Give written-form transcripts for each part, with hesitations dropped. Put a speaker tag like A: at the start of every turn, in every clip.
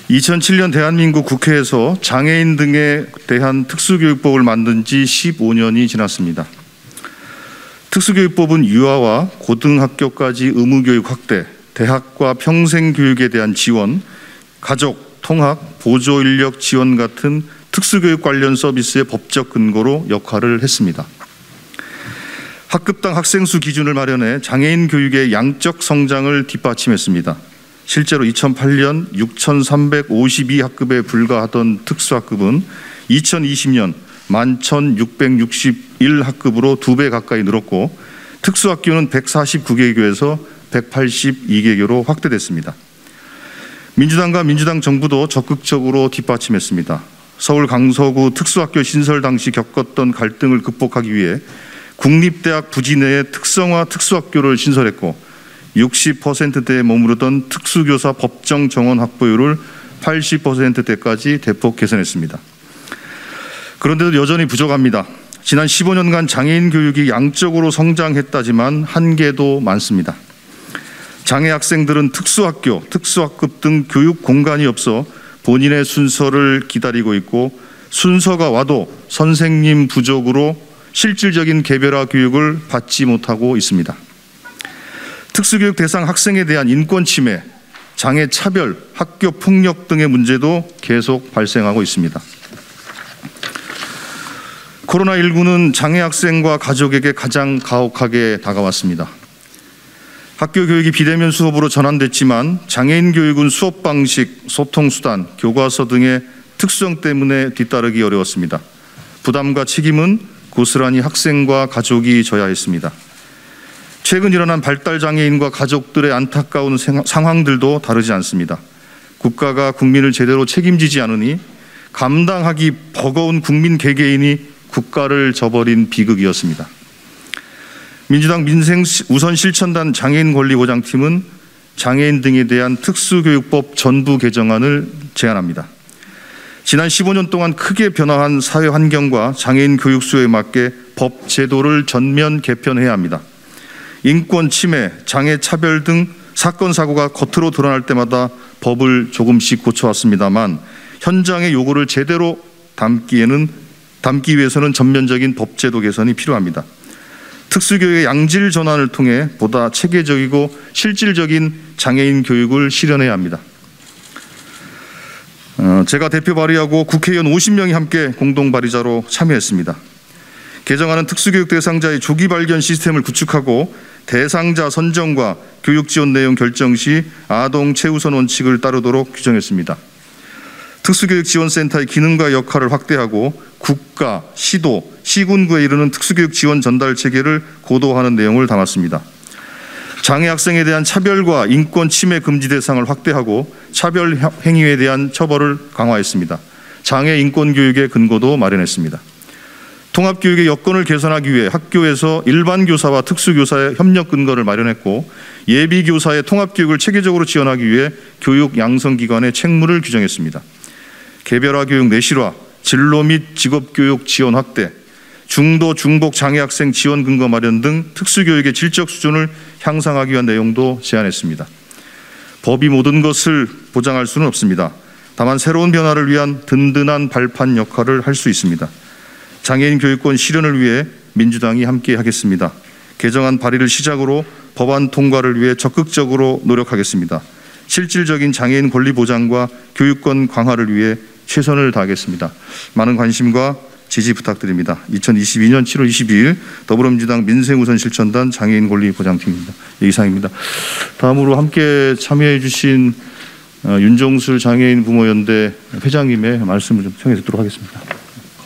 A: 2007년 대한민국 국회에서 장애인 등에 대한 특수교육법을 만든 지 15년이 지났습니다. 특수교육법은 유아와 고등학교까지 의무교육 확대, 대학과 평생교육에 대한 지원, 가족, 통학, 보조인력 지원 같은 특수교육 관련 서비스의 법적 근거로 역할을 했습니다. 학급당 학생수 기준을 마련해 장애인 교육의 양적 성장을 뒷받침했습니다. 실제로 2008년 6,352학급에 불과하던 특수학급은 2020년 11,661학급으로 2배 가까이 늘었고 특수학교는 149개교에서 182개교로 확대됐습니다. 민주당과 민주당 정부도 적극적으로 뒷받침했습니다. 서울 강서구 특수학교 신설 당시 겪었던 갈등을 극복하기 위해 국립대학 부지 내에 특성화 특수학교를 신설했고 60%대에 머무르던 특수교사 법정 정원 확보율을 80%대까지 대폭 개선했습니다. 그런데도 여전히 부족합니다. 지난 15년간 장애인 교육이 양적으로 성장했다지만 한계도 많습니다. 장애 학생들은 특수학교, 특수학급 등 교육 공간이 없어 본인의 순서를 기다리고 있고 순서가 와도 선생님 부족으로 실질적인 개별화 교육을 받지 못하고 있습니다. 특수교육 대상 학생에 대한 인권 침해, 장애 차별, 학교 폭력 등의 문제도 계속 발생하고 있습니다. 코로나19는 장애 학생과 가족에게 가장 가혹하게 다가왔습니다. 학교 교육이 비대면 수업으로 전환됐지만 장애인 교육은 수업 방식, 소통 수단, 교과서 등의 특수성 때문에 뒤따르기 어려웠습니다. 부담과 책임은 고스란히 학생과 가족이 져야 했습니다. 최근 일어난 발달장애인과 가족들의 안타까운 상황들도 다르지 않습니다. 국가가 국민을 제대로 책임지지 않으니 감당하기 버거운 국민 개개인이 국가를 저버린 비극이었습니다. 민주당 민생우선실천단 장애인권리보장팀은 장애인 등에 대한 특수교육법 전부 개정안을 제안합니다. 지난 15년 동안 크게 변화한 사회 환경과 장애인 교육 수요에 맞게 법 제도를 전면 개편해야 합니다. 인권 침해, 장애 차별 등 사건 사고가 겉으로 드러날 때마다 법을 조금씩 고쳐왔습니다만 현장의 요구를 제대로 담기 위해서는 전면적인 법 제도 개선이 필요합니다. 특수교육의 양질 전환을 통해 보다 체계적이고 실질적인 장애인 교육을 실현해야 합니다. 제가 대표 발의하고 국회의원 50명이 함께 공동 발의자로 참여했습니다. 개정안은 특수교육 대상자의 조기 발견 시스템을 구축하고 대상자 선정과 교육 지원 내용 결정 시 아동 최우선 원칙을 따르도록 규정했습니다. 특수교육지원센터의 기능과 역할을 확대하고 국가, 시도, 시군구에 이르는 특수교육 지원 전달 체계를 고도화하는 내용을 담았습니다. 장애 학생에 대한 차별과 인권 침해 금지 대상을 확대하고 차별 행위에 대한 처벌을 강화했습니다. 장애 인권 교육의 근거도 마련했습니다. 통합교육의 여건을 개선하기 위해 학교에서 일반 교사와 특수교사의 협력 근거를 마련했고 예비교사의 통합교육을 체계적으로 지원하기 위해 교육 양성기관의 책무를 규정했습니다. 개별화 교육 내실화, 진로 및 직업교육 지원 확대, 중도, 중복 장애 학생 지원 근거 마련 등 특수교육의 질적 수준을 향상하기 위한 내용도 제안했습니다. 법이 모든 것을 보장할 수는 없습니다. 다만 새로운 변화를 위한 든든한 발판 역할을 할 수 있습니다. 장애인 교육권 실현을 위해 민주당이 함께 하겠습니다. 개정안 발의를 시작으로 법안 통과를 위해 적극적으로 노력하겠습니다. 실질적인 장애인 권리 보장과 교육권 강화를 위해 최선을 다하겠습니다. 많은 관심과 지지 부탁드립니다. 2022년 7월 22일 더불어민주당 민생우선실천단 장애인권리보장팀입니다. 이상입니다. 다음으로 함께 참여해 주신 윤종술 장애인 부모연대 회장님의 말씀을 좀 청해 듣도록 하겠습니다.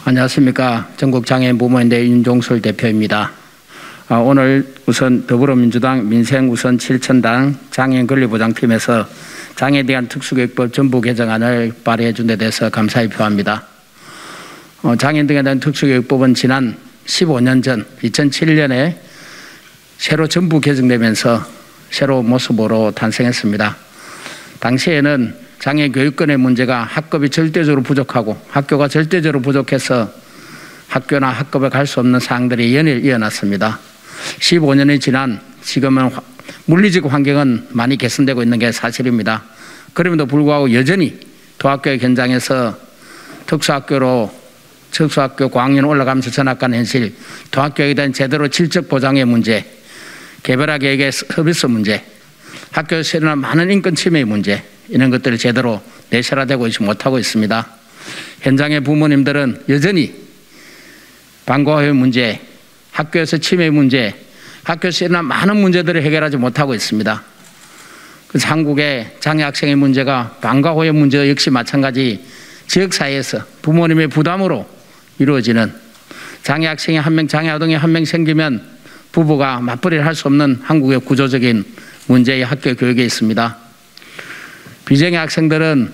B: 안녕하십니까. 전국장애인 부모연대 윤종술 대표입니다. 오늘 우선 더불어민주당 민생우선실천당 장애인권리보장팀에서 장애에 대한 특수교육법 전부 개정안을 발의해 준 데 대해서 감사히 표합니다. 장애인 등에 대한 특수교육법은 지난 15년 전 2007년에 새로 전부 개정되면서 새로운 모습으로 탄생했습니다. 당시에는 장애 교육권의 문제가 학급이 절대적으로 부족하고 학교가 절대적으로 부족해서 학교나 학급에 갈 수 없는 사항들이 연일 이어났습니다. 15년이 지난 지금은 물리적 환경은 많이 개선되고 있는 게 사실입니다. 그럼에도 불구하고 여전히 도학교의 현장에서 특수학교 고학년 올라가면서 전학간 현실, 도학교에 대한 제대로 질적 보장의 문제, 개별화계획의 서비스 문제, 학교에서 일어난 많은 인권 침해의 문제, 이런 것들을 제대로 내실화되고 있지 못하고 있습니다. 현장의 부모님들은 여전히 방과후의 문제, 학교에서 침해 문제, 학교에서 일어난 많은 문제들을 해결하지 못하고 있습니다. 그래서 한국의 장애 학생의 문제가 방과후의 문제 역시 마찬가지 지역사회에서 부모님의 부담으로 이루어지는, 장애 학생이 한 명, 장애 아동이 한 명 생기면 부부가 맞벌이를 할 수 없는 한국의 구조적인 문제의 학교 교육에 있습니다. 비장애 학생들은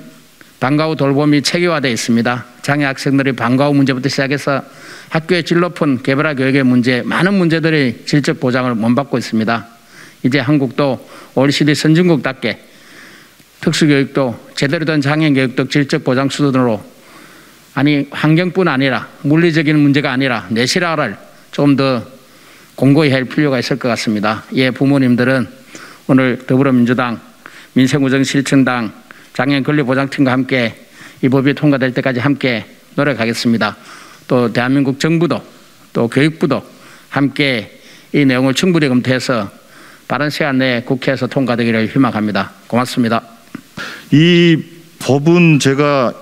B: 방과 후 돌봄이 체계화되어 있습니다. 장애 학생들이 방과 후 문제부터 시작해서 학교의 질 높은 개별화 교육의 문제, 많은 문제들이 질적 보장을 못 받고 있습니다. 이제 한국도 OECD 선진국답게 특수교육도 제대로 된 장애 교육도 질적 보장 수준으로, 아니 환경뿐 아니라 물리적인 문제가 아니라 내실화를 좀 더 공고히 할 필요가 있을 것 같습니다. 예, 부모님들은 오늘 더불어민주당 민생우정실천당 장애인 권리보장팀과 함께 이 법이 통과될 때까지 함께 노력하겠습니다. 또 대한민국 정부도 또 교육부도 함께 이 내용을 충분히 검토해서 빠른 시간 내에 국회에서 통과되기를 희망합니다. 고맙습니다.
A: 이 법은 제가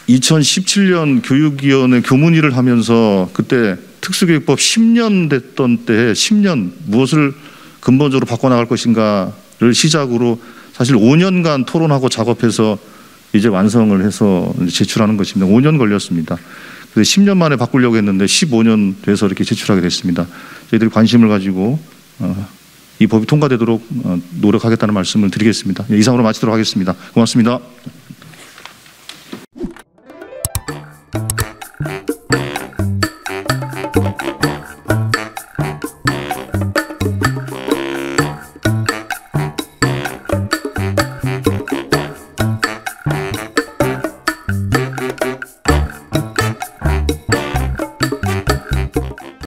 A: 2017년 교육위원회 교문위를 하면서 그때 특수교육법 10년 됐던 때에 10년 무엇을 근본적으로 바꿔나갈 것인가를 시작으로 사실 5년간 토론하고 작업해서 이제 완성을 해서 제출하는 것입니다. 5년 걸렸습니다. 그래서 10년 만에 바꾸려고 했는데 15년 돼서 이렇게 제출하게 됐습니다. 저희들이 관심을 가지고 이 법이 통과되도록 노력하겠다는 말씀을 드리겠습니다. 이상으로 마치도록 하겠습니다. 고맙습니다.